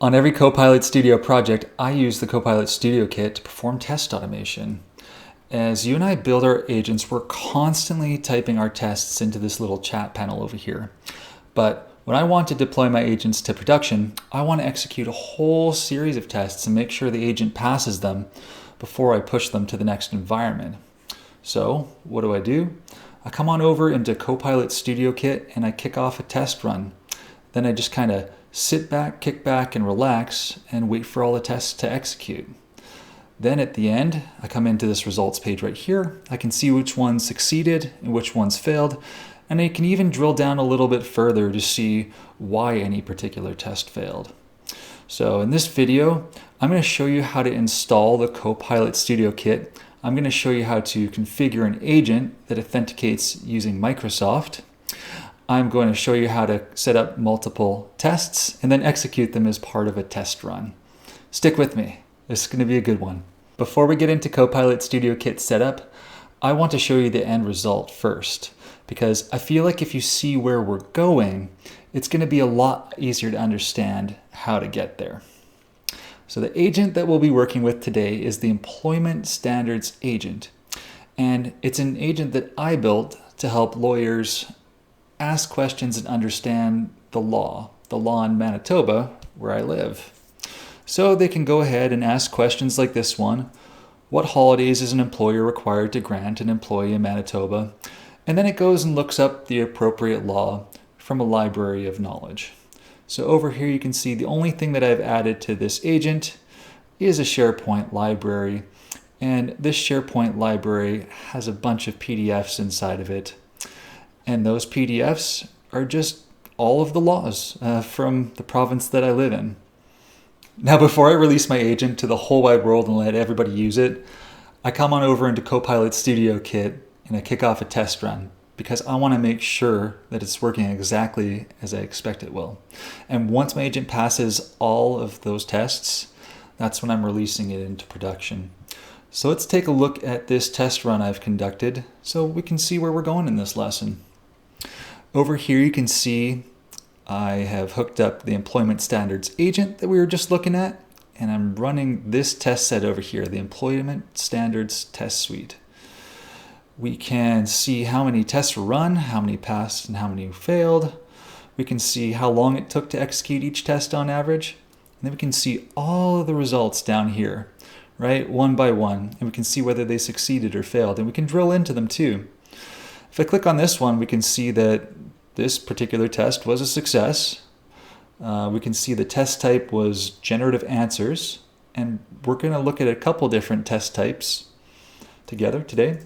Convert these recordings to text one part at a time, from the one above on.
On every Copilot Studio project, I use the Copilot Studio Kit to perform test automation. As you and I build our agents, we're constantly typing our tests into this little chat panel over here. But when I want to deploy my agents to production, I want to execute a whole series of tests and make sure the agent passes them before I push them to the next environment. So what do? I come on over into Copilot Studio Kit and I kick off a test run. Then I just kind of sit back, kick back, and relax and wait for all the tests to execute. Then at the end, I come into this results page right here. I can see which ones succeeded and which ones failed, and I can even drill down a little bit further to see why any particular test failed. So in this video, I'm going to show you how to install the Copilot Studio Kit. I'm going to show you how to configure an agent that authenticates using Microsoft. I'm going to show you how to set up multiple tests and then execute them as part of a test run. Stick with me. This is going to be a good one. Before we get into Copilot Studio Kit setup, I want to show you the end result first, because I feel like if you see where we're going, it's going to be a lot easier to understand how to get there. So the agent that we'll be working with today is the Employment Standards Agent. And it's an agent that I built to help lawyers ask questions and understand the law in Manitoba, where I live. So they can go ahead and ask questions like this one. What holidays is an employer required to grant an employee in Manitoba? And then it goes and looks up the appropriate law from a library of knowledge. So over here you can see the only thing that I've added to this agent is a SharePoint library. And this SharePoint library has a bunch of PDFs inside of it. And those PDFs are just all of the laws from the province that I live in. Now, before I release my agent to the whole wide world and let everybody use it, I come on over into Copilot Studio Kit and I kick off a test run because I want to make sure that it's working exactly as I expect it will. And once my agent passes all of those tests, that's when I'm releasing it into production. So let's take a look at this test run I've conducted so we can see where we're going in this lesson. Over here you can see I have hooked up the Employment Standards Agent that we were just looking at, and I'm running this test set over here, the Employment Standards Test Suite. We can see how many tests were run, how many passed and how many failed. We can see how long it took to execute each test on average. And then we can see all of the results down here, right, one by one, and we can see whether they succeeded or failed, and we can drill into them too. If I click on this one, we can see that this particular test was a success. We can see the test type was generative answers, and we're going to look at a couple different test types together today.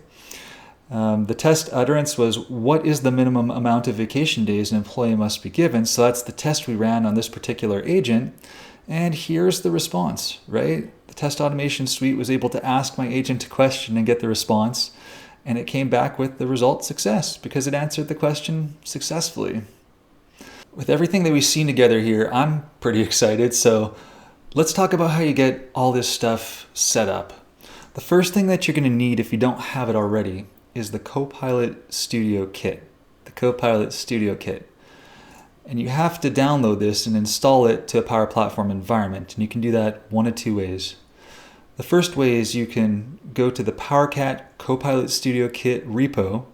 The test utterance was, what is the minimum amount of vacation days an employee must be given? So that's the test we ran on this particular agent. And here's the response, right? The test automation suite was able to ask my agent a question and get the response. And it came back with the result success because it answered the question successfully. With everything that we've seen together here, I'm pretty excited. So let's talk about how you get all this stuff set up. The first thing that you're going to need if you don't have it already is the Copilot Studio Kit. The Copilot Studio Kit. And you have to download this and install it to a Power Platform environment. And you can do that one of two ways. The first way is you can go to the PowerCat Copilot Studio Kit repo,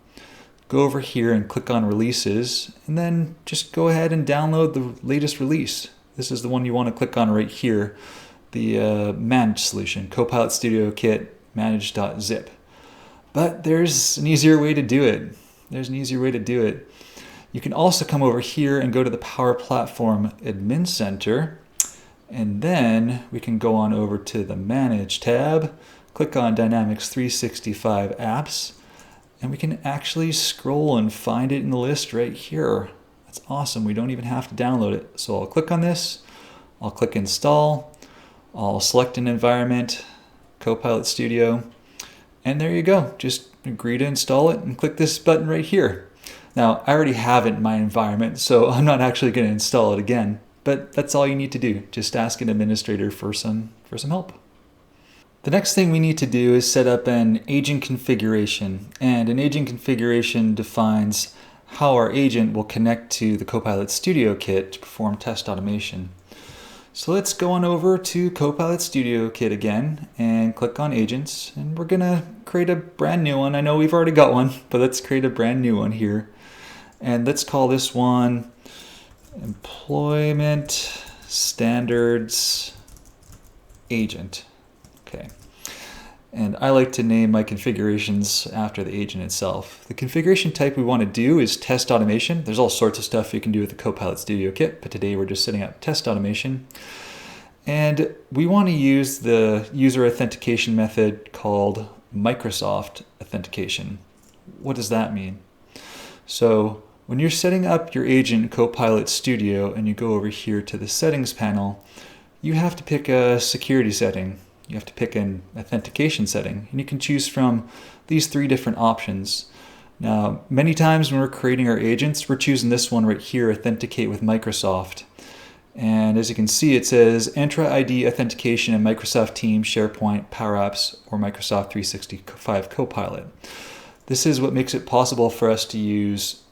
go over here and click on releases, and then just go ahead and download the latest release. This is the one you want to click on right here, the managed solution, Copilot Studio Kit manage.zip. But there's an easier way to do it. You can also come over here and go to the Power Platform Admin Center. And then we can go on over to the Manage tab, click on Dynamics 365 Apps, and we can actually scroll and find it in the list right here. That's awesome. We don't even have to download it. So I'll click on this, I'll click Install, I'll select an environment, Copilot Studio, and there you go. Just agree to install it and click this button right here. Now, I already have it in my environment, so I'm not actually going to install it again. But that's all you need to do. Just ask an administrator for some help. The next thing we need to do is set up an agent configuration. And an agent configuration defines how our agent will connect to the Copilot Studio Kit to perform test automation. So let's go on over to Copilot Studio Kit again and click on Agents, and we're gonna create a brand new one. I know we've already got one, but let's create a brand new one here. And let's call this one Employment Standards Agent. Okay. And I like to name my configurations after the agent itself. The configuration type we want to do is test automation. There's all sorts of stuff you can do with the Copilot Studio Kit, but today we're just setting up test automation. And we want to use the user authentication method called Microsoft Authentication. What does that mean? So when you're setting up your agent in Copilot Studio and you go over here to the settings panel, you have to pick a security setting. You have to pick an authentication setting, and you can choose from these 3 different options. Now, many times when we're creating our agents, we're choosing this one right here, Authenticate with Microsoft. And as you can see, it says Entra ID authentication in Microsoft Teams, SharePoint, Power Apps, or Microsoft 365 Copilot. This is what makes it possible for us to use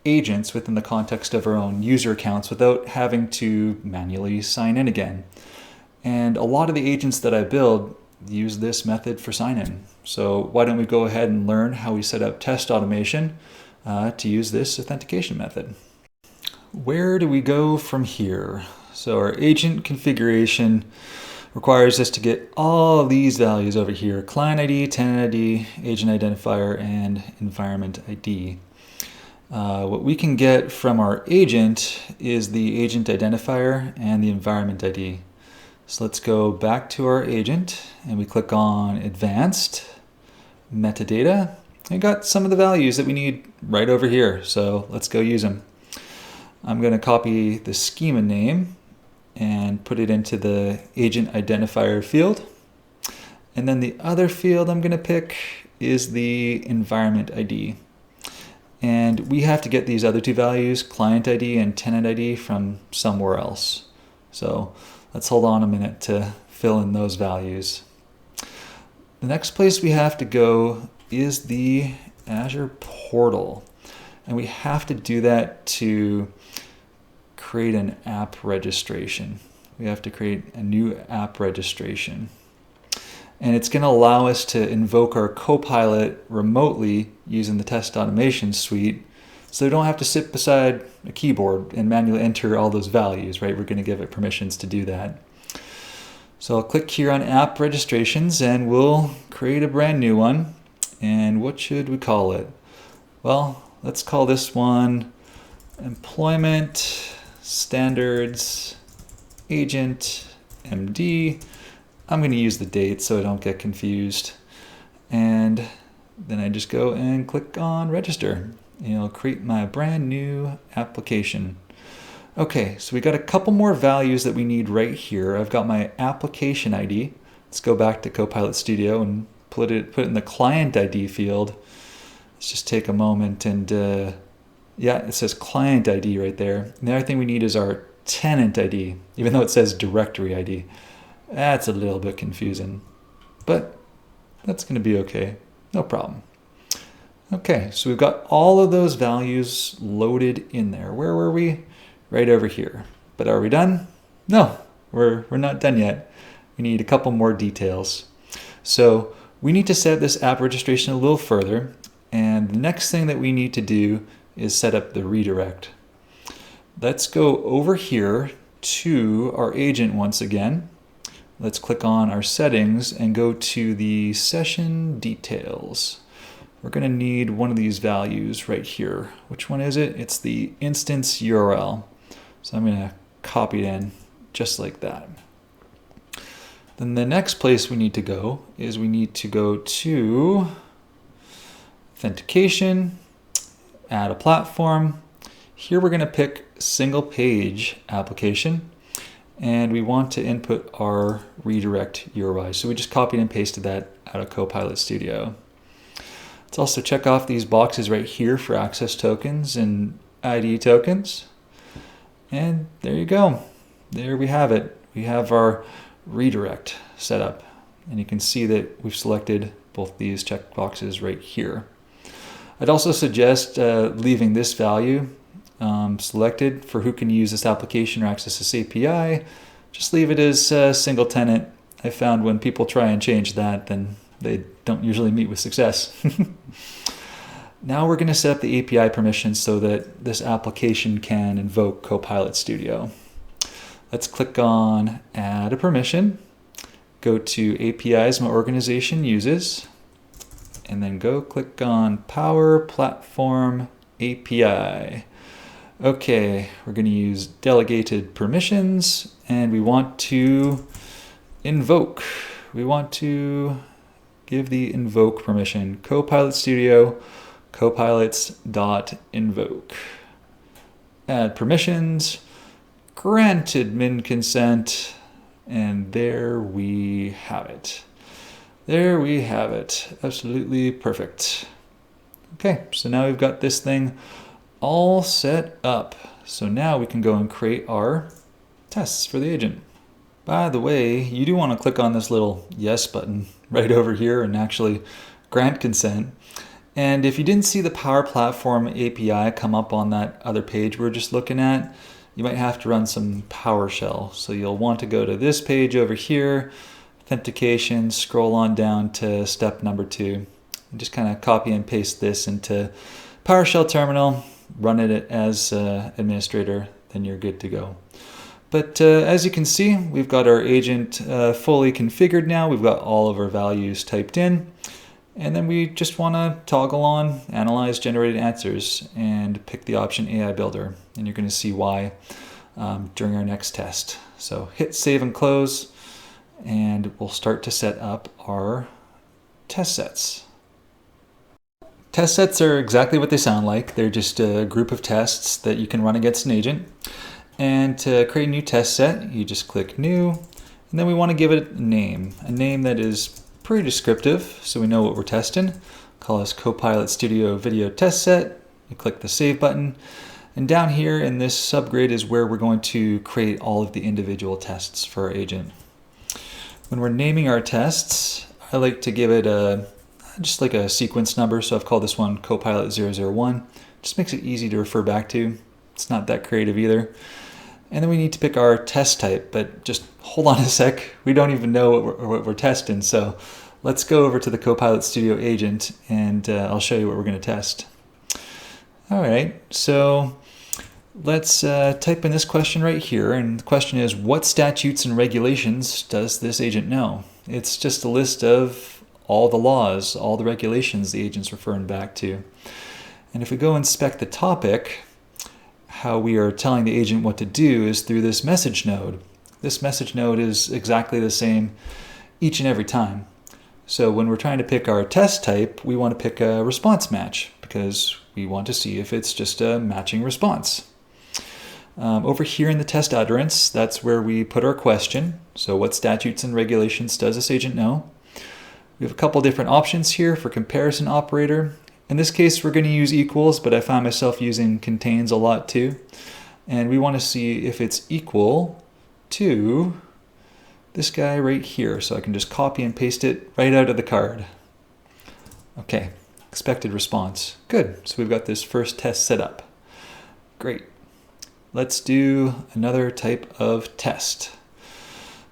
agents within the context of our own user accounts without having to manually sign in again. And a lot of the agents that I build use this method for sign-in. So why don't we go ahead and learn how we set up test automation to use this authentication method. Where do we go from here? So our agent configuration requires us to get all of these values over here: client ID, tenant ID, agent identifier, and environment ID. What we can get from our agent is the agent identifier and the environment ID. So let's go back to our agent and we click on Advanced, Metadata. I got some of the values that we need right over here, so let's go use them. I'm going to copy the schema name and put it into the agent identifier field. And then the other field I'm going to pick is the environment ID. And we have to get these other 2 values, client ID and tenant ID, from somewhere else. So let's hold on a minute to fill in those values. The next place we have to go is the Azure portal. And we have to do that to create an app registration. We have to create a new app registration. And it's going to allow us to invoke our Copilot remotely using the test automation suite, so we don't have to sit beside a keyboard and manually enter all those values, right? We're going to give it permissions to do that. So I'll click here on app registrations and we'll create a brand new one. And what should we call it? Well, let's call this one Employment Standards Agent MD. I'm going to use the date so I don't get confused. And then I just go and click on register. And it'll create my brand new application. Okay, so we got a couple more values that we need right here. I've got my application ID. Let's go back to Copilot Studio and put it in the client ID field. Let's just take a moment and yeah, it says client ID right there. And the other thing we need is our tenant ID, even though it says directory ID. That's a little bit confusing, but that's going to be okay. No problem. Okay, so we've got all of those values loaded in there. Where were we? Right over here. But are we done? No, we're not done yet. We need a couple more details. So we need to set this app registration a little further. And the next thing that we need to do is set up the redirect. Let's go over here to our agent once again. Let's click on our settings and go to the session details. We're going to need one of these values right here. Which one is it? It's the instance URL. So I'm going to copy it in just like that. Then the next place we need to go is we need to go to Authentication, add a platform. Here we're going to pick single page application. And we want to input our redirect URI. So we just copied and pasted that out of Copilot Studio. Let's also check off these boxes right here for access tokens and ID tokens. And there you go. There we have it. We have our redirect set up. And you can see that we've selected both these check boxes right here. I'd also suggest leaving this value selected for who can use this application or access this API. just leave it as single tenant. I found when people try and change that, then they don't usually meet with success. Now we're going to set up the API permissions so that this application can invoke Copilot Studio. Let's click on Add a Permission. Go to APIs my organization uses, and then go click on Power Platform API. Okay, we're going to use delegated permissions, and we want to invoke. We want to give the invoke permission. Copilot Studio copilots.invoke. Add permissions, grant admin consent, and there we have it. There we have it. Absolutely perfect. Okay, so now we've got this thing all set up. So now we can go and create our tests for the agent. By the way, you do want to click on this little yes button right over here and actually grant consent. And if you didn't see the Power Platform API come up on that other page we're just looking at, you might have to run some PowerShell. So you'll want to go to this page over here, Authentication, scroll on down to step number 2, and just kind of copy and paste this into PowerShell terminal, run it as administrator, then you're good to go. But as you can see, we've got our agent fully configured now. We've got all of our values typed in. And then we just want to toggle on Analyze Generated Answers and pick the option AI Builder. And you're going to see why during our next test. So hit Save and Close, and we'll start to set up our test sets. Test sets are exactly what they sound like. They're just a group of tests that you can run against an agent. And to create a new test set, you just click New, and then we want to give it a name that is pretty descriptive so we know what we're testing. Call this Copilot Studio Video Test Set. You click the Save button, and down here in this subgrid is where we're going to create all of the individual tests for our agent. When we're naming our tests, I like to give it just like a sequence number, so I've called this one Copilot 001. Just makes it easy to refer back to. It's not that creative either. And then we need to pick our test type, but just hold on a sec. We don't even know what we're testing. So let's go over to the Copilot Studio agent, and I'll show you what we're going to test. All right, so let's type in this question right here. And the question is, what statutes and regulations does this agent know? It's just a list of all the laws, all the regulations the agent's referring back to. And if we go inspect the topic, how we are telling the agent what to do is through this message node. This message node is exactly the same each and every time. So when we're trying to pick our test type, we want to pick a response match because we want to see if it's just a matching response. Over here in the test utterance, that's where we put our question. So what statutes and regulations does this agent know? We have a couple different options here for comparison operator. In this case, we're going to use equals, but I find myself using contains a lot too. And we want to see if it's equal to this guy right here. So I can just copy and paste it right out of the card. Okay, expected response. Good, so we've got this first test set up. Great. Let's do another type of test.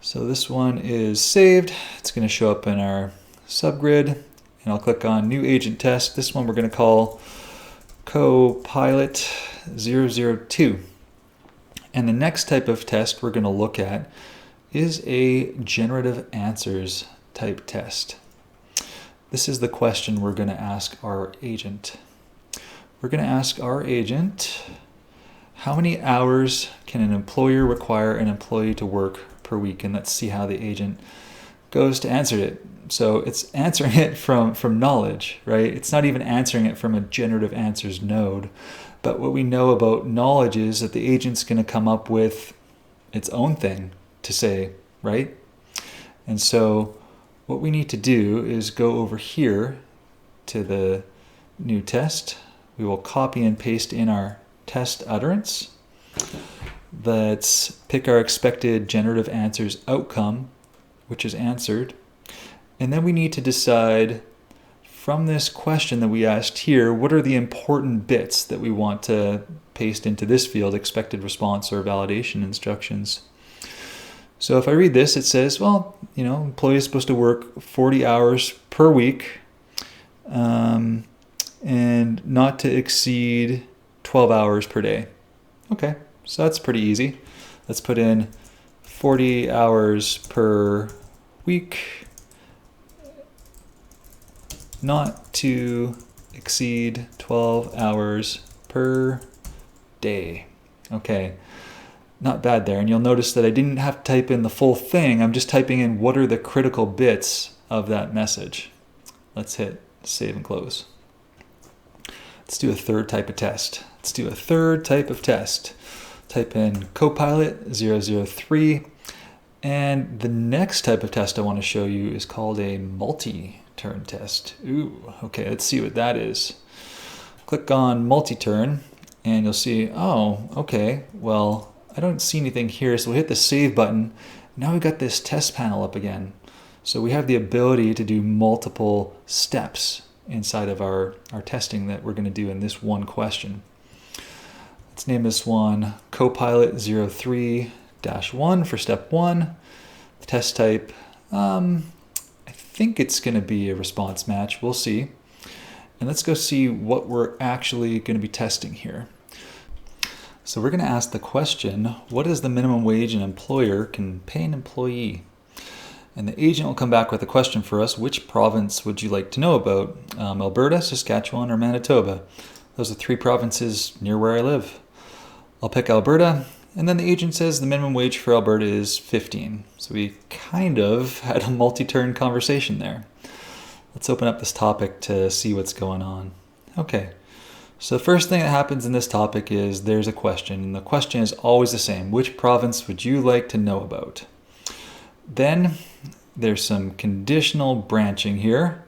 So this one is saved. It's going to show up in our subgrid, and I'll click on New Agent Test. This one we're going to call Copilot 002. And the next type of test we're going to look at is a generative answers type test. This is the question we're going to ask our agent. We're going to ask our agent, how many hours can an employer require an employee to work per week? And let's see how the agent goes to answer it. So it's answering it from knowledge, right? It's not even answering it from a generative answers node. But what we know about knowledge is that the agent's going to come up with its own thing to say, right? And so what we need to do is go over here to the new test. We will copy and paste in our test utterance. Let's pick our expected generative answers outcome, which is answered. And then we need to decide from this question that we asked here, what are the important bits that we want to paste into this field, expected response or validation instructions. So if I read this, it says, well, employee is supposed to work 40 hours per week and not to exceed 12 hours per day. Okay, so that's pretty easy. Let's put in 40 hours per week, not to exceed 12 hours per day. Okay, not bad there. And you'll notice that I didn't have to type in the full thing. I'm just typing in what are the critical bits of that message. Let's hit save and close. Let's do a third type of test. Type in Copilot 003. And the next type of test I want to show you is called a multi-turn test. Ooh, okay, let's see what that is. Click on multi-turn and you'll see, oh, okay, well, I don't see anything here, so we'll hit the save button. Now we've got this test panel up again. So we have the ability to do multiple steps inside of our testing that we're going to do in this one question. Let's name this one Copilot 03-1 for step 1. The test type, I think it's going to be a response match. We'll see. And let's go see what we're actually going to be testing here. So we're going to ask the question, what is the minimum wage an employer can pay an employee? And the agent will come back with a question for us. Which province would you like to know about? Alberta, Saskatchewan, or Manitoba? Those are 3 provinces near where I live. I'll pick Alberta, and then the agent says the minimum wage for Alberta is 15. So we kind of had a multi-turn conversation there. Let's open up this topic to see what's going on. Okay, so the first thing that happens in this topic is there's a question, and the question is always the same. Which province would you like to know about? Then there's some conditional branching here,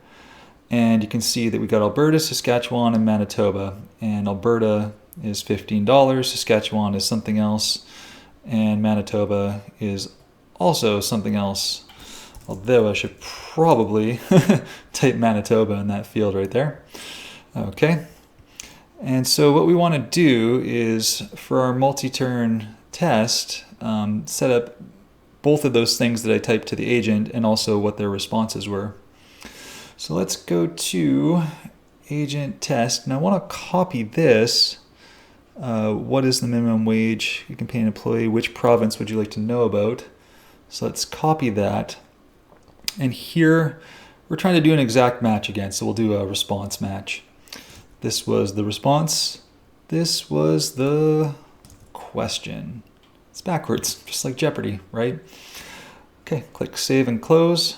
and you can see that we got Alberta, Saskatchewan, and Manitoba, and Alberta is $15, Saskatchewan is something else, and Manitoba is also something else, although I should probably type Manitoba in that field right there. Okay, and so what we want to do is for our multi-turn test, set up both of those things that I typed to the agent and also what their responses were. So let's go to agent test, and I want to copy this. What is the minimum wage you can pay an employee? Which province would you like to know about? So let's copy that. And here we're trying to do an exact match again, so we'll do a response match. This was the response. This was the question. It's backwards, just like Jeopardy, right? Okay, click save and close.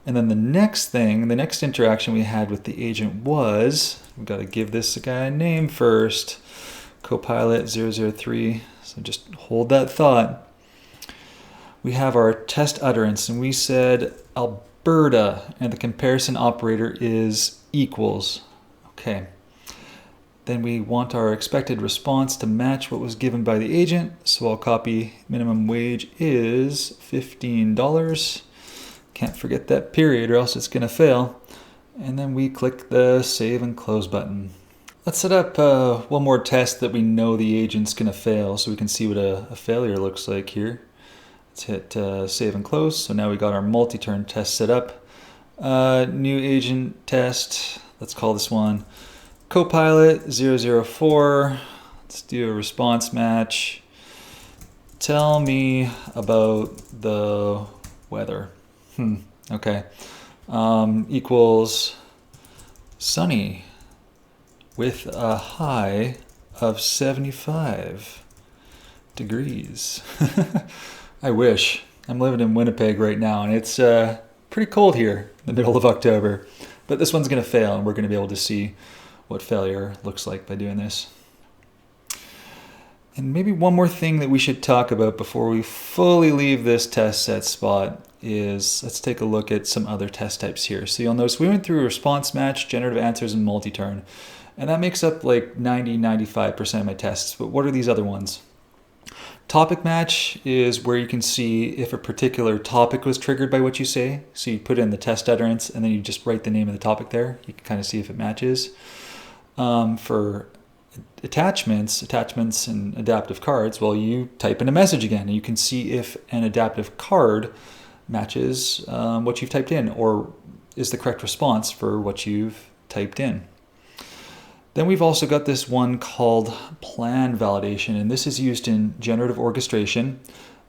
And then the next interaction we had with the agent was, we've got to give this guy a name first, Copilot 003. So just hold that thought. We have our test utterance, and we said Alberta, and the comparison operator is equals. Okay. Then we want our expected response to match what was given by the agent. So I'll copy minimum wage is $15. Can't forget that period or else it's going to fail. And then we click the save and close button. Let's set up one more test that we know the agent's going to fail so we can see what a failure looks like here. Let's hit save and close. So now we got our multi-turn test set up. New agent test. Let's call this one Copilot 004. Let's do a response match. Tell me about the weather. Okay. Equals sunny with a high of 75 degrees. I wish. I'm living in Winnipeg right now, and it's pretty cold here in the middle of October. But this one's going to fail, and we're going to be able to see what failure looks like by doing this. And maybe one more thing that we should talk about before we fully leave this test set spot is let's take a look at some other test types here. So you'll notice we went through response match, generative answers, and multi-turn. And that makes up like 90-95% of my tests. But what are these other ones? Topic match is where you can see if a particular topic was triggered by what you say. So you put in the test utterance and then you just write the name of the topic there. You can kind of see if it matches. For attachments and adaptive cards, well, you type in a message again, and you can see if an adaptive card matches what you've typed in, or is the correct response for what you've typed in. Then we've also got this one called plan validation, and this is used in generative orchestration.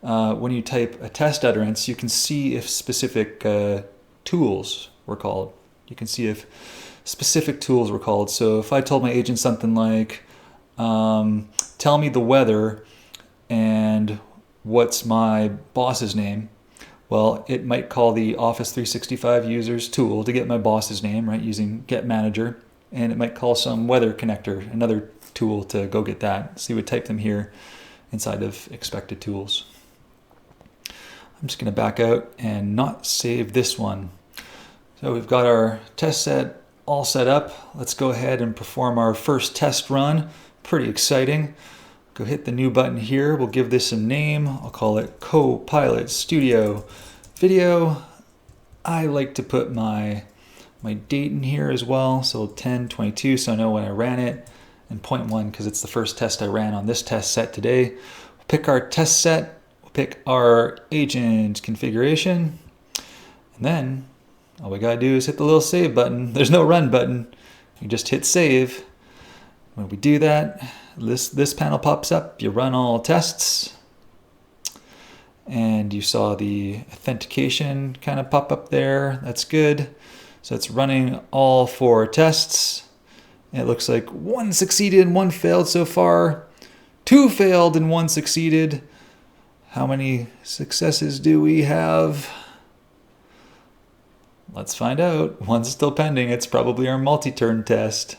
When you type a test utterance, you can see if specific tools were called. You can see if specific tools were called. So if I told my agent something like, tell me the weather and what's my boss's name, well, it might call the Office 365 users tool to get my boss's name, right, using get manager. And it might call some weather connector, another tool, to go get that. So you would type them here inside of expected tools. I'm just going to back out and not save this one. So we've got our test set all set up. Let's go ahead and perform our first test run. Pretty exciting. Go hit the new button here. We'll give this a name. I'll call it Copilot Studio Video. I like to put my date in here as well, so 10/22, so I know when I ran it, and 0.1 because it's the first test I ran on this test set today. We'll pick our test set, we'll pick our agent configuration, and then all we gotta do is hit the little save button. There's no run button. You just hit save. When we do that, this panel pops up. You run all tests, and you saw the authentication kind of pop up there. That's good. So it's running all 4 tests. It looks like 1 succeeded and 1 failed so far. 2 failed and 1 succeeded. How many successes do we have? Let's find out. 1's still pending. It's probably our multi-turn test.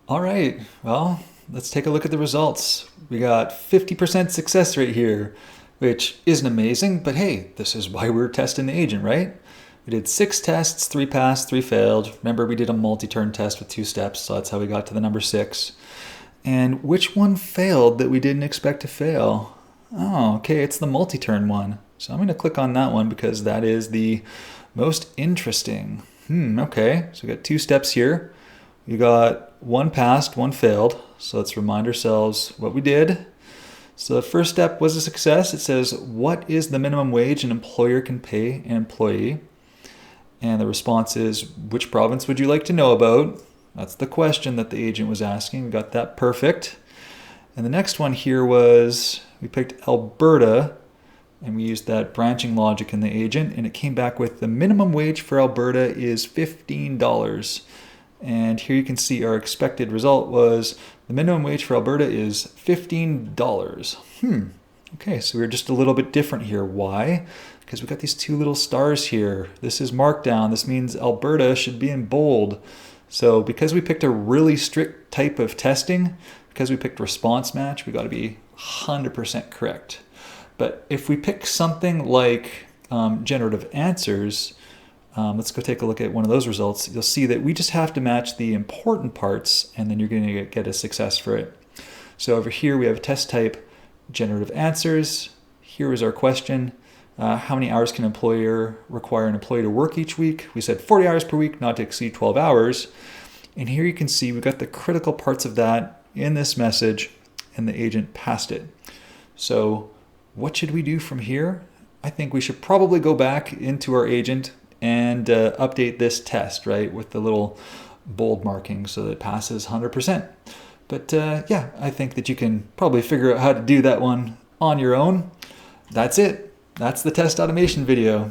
All right, well, let's take a look at the results. We got 50% success rate here, which isn't amazing, but hey, this is why we're testing the agent, right? We did 6 tests, 3 passed, 3 failed. Remember, we did a multi-turn test with 2 steps, so that's how we got to the number 6. And which one failed that we didn't expect to fail? Oh, okay, it's the multi-turn one. So I'm going to click on that one because that is the most interesting. Okay, so we got 2 steps here. We got 1 passed, 1 failed. So let's remind ourselves what we did. So the first step was a success. It says, what is the minimum wage an employer can pay an employee? And the response is, which province would you like to know about? That's the question that the agent was asking. We got that perfect. And the next one here was, we picked Alberta, and we used that branching logic in the agent, and it came back with the minimum wage for Alberta is $15. And here you can see our expected result was the minimum wage for Alberta is $15. Okay, so we're just a little bit different here. Why? Because we got these 2 little stars here. This is markdown. This means Alberta should be in bold. So because we picked a really strict type of testing, because we picked response match, we got to be 100% correct. But if we pick something like generative answers, let's go take a look at one of those results. You'll see that we just have to match the important parts, and then you're going to get a success for it. So over here we have test type generative answers. Here is our question. How many hours can an employer require an employee to work each week? We said 40 hours per week, not to exceed 12 hours. And here you can see we've got the critical parts of that in this message, and the agent passed it. So what should we do from here? I think we should probably go back into our agent and update this test, right, with the little bold marking so that it passes 100%. But yeah, I think that you can probably figure out how to do that one on your own. That's it. That's the test automation video.